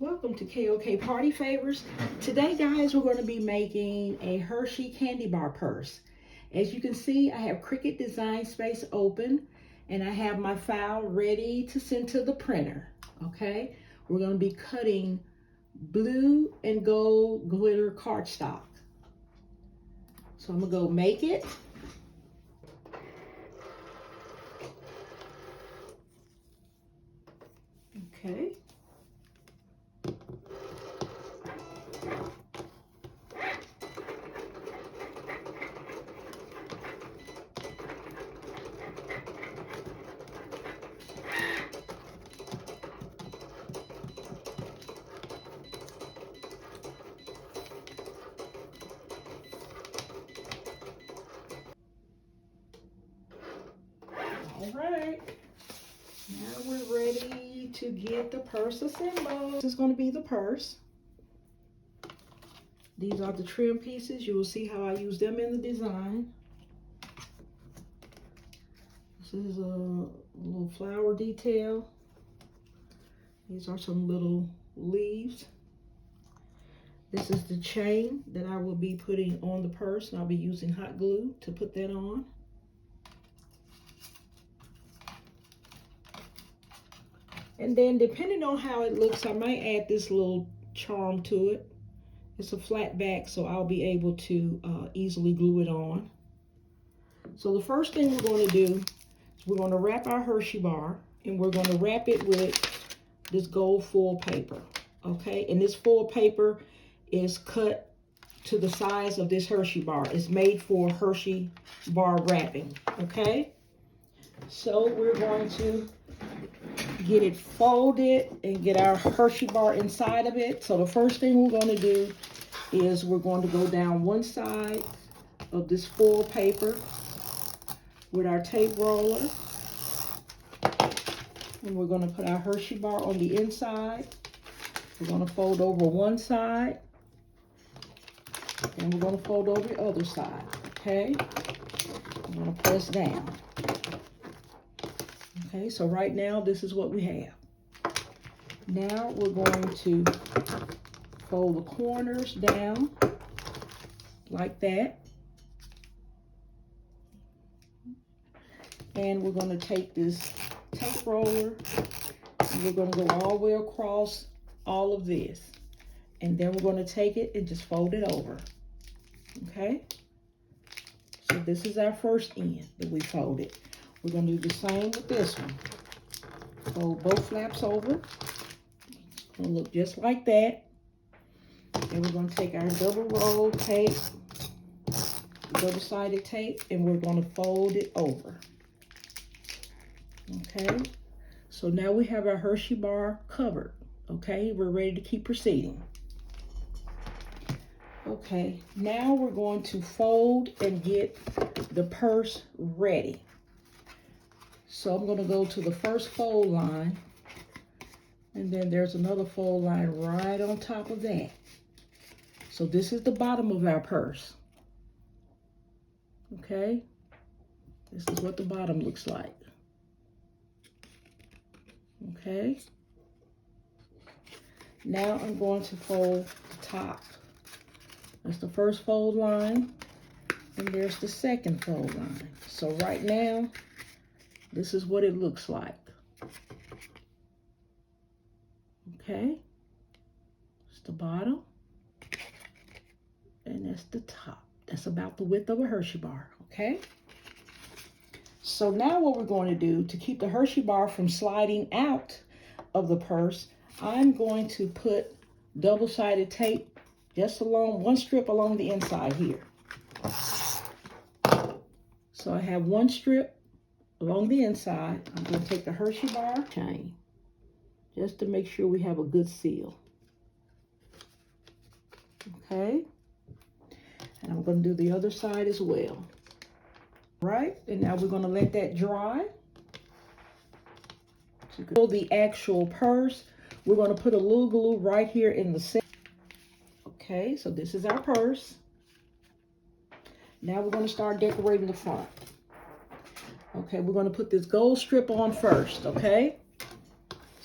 Welcome to KOK Party Favors. Today, guys, we're going to be making a Hershey candy bar purse. As you can see, I have Cricut Design Space open, and I have my file ready to send to the printer. Okay, we're going to be cutting blue and gold glitter cardstock. So I'm going to go make it. Okay. All right, now we're ready to get the purse assembled. This is going to be the purse. These are the trim pieces. You will see how I use them in the design. This is a little flower detail. These are some little leaves. This is the chain that I will be putting on the purse, and I'll be using hot glue to put that on. And then depending on how it looks, I might add this little charm to it. It's a flat back, so I'll be able to easily glue it on. So the first thing we're going to do is we're going to wrap our Hershey bar, and we're going to wrap it with this gold foil paper, okay? And this foil paper is cut to the size of this Hershey bar. It's made for Hershey bar wrapping, okay? So we're going to get it folded and get our Hershey bar inside of it. So the first thing we're going to do is we're going to go down one side of this foil paper with our tape roller, and we're going to put our Hershey bar on the inside. We're going to fold over one side, and we're going to fold over the other side, okay? I'm going to press down. Okay, so right now, this is what we have. Now we're going to fold the corners down like that. And we're going to take this tape roller, and we're going to go all the way across all of this. And then we're going to take it and just fold it over. Okay? So this is our first end that we folded. We're going to do the same with this one. Fold both flaps over. It's going to look just like that. And we're going to take our double roll tape, double-sided tape, and we're going to fold it over. Okay? So now we have our Hershey bar covered. Okay? We're ready to keep proceeding. Okay, now we're going to fold and get the purse ready. So I'm going to go to the first fold line, and then there's another fold line right on top of that. So this is the bottom of our purse. Okay, this is what the bottom looks like. Okay, now I'm going to fold the top. That's the first fold line, and there's the second fold line. So right now, this is what it looks like. Okay, it's the bottom, and that's the top. That's about the width of a Hershey bar, okay? So now what we're going to do to keep the Hershey bar from sliding out of the purse, I'm going to put double-sided tape just along one strip along the inside here. So I have one strip along the inside. I'm going to take the Hershey bar chain just to make sure we have a good seal. Okay, and I'm going to do the other side as well. Right, and now we're going to let that dry. So the actual purse, we're going to put a little glue right here in the center. Okay, so this is our purse. Now we're going to start decorating the front. Okay, we're going to put this gold strip on first, okay?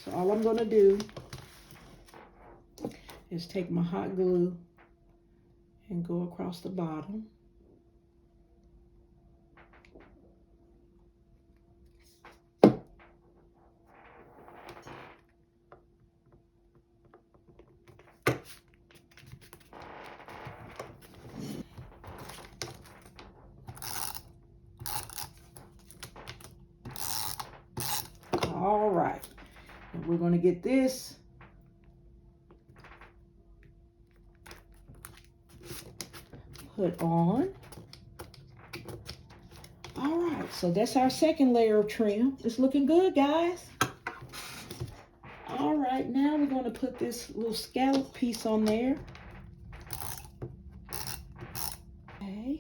So all I'm going to do is take my hot glue and go across the bottom. All right, and we're going to get this put on. All right, so that's our second layer of trim. It's looking good, guys. All right, now we're going to put this little scallop piece on there. Okay.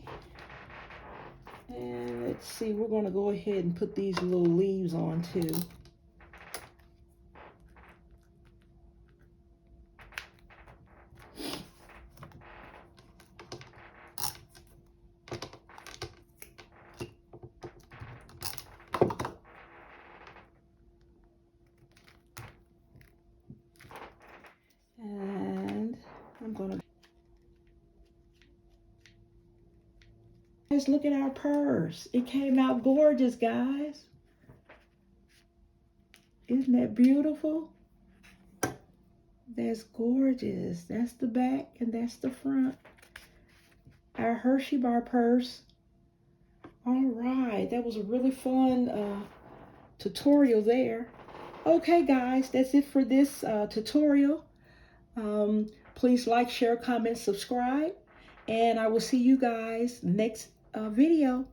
And let's see, we're going to go ahead and put these little leaves on too. And I'm going to... Guys, look at our purse. It came out gorgeous, guys. Isn't that beautiful? That's gorgeous. That's the back and that's the front. Our Hershey Bar purse. All right, that was a really fun tutorial there. Okay, guys, that's it for this tutorial. Please like, share, comment, subscribe, and I will see you guys next video.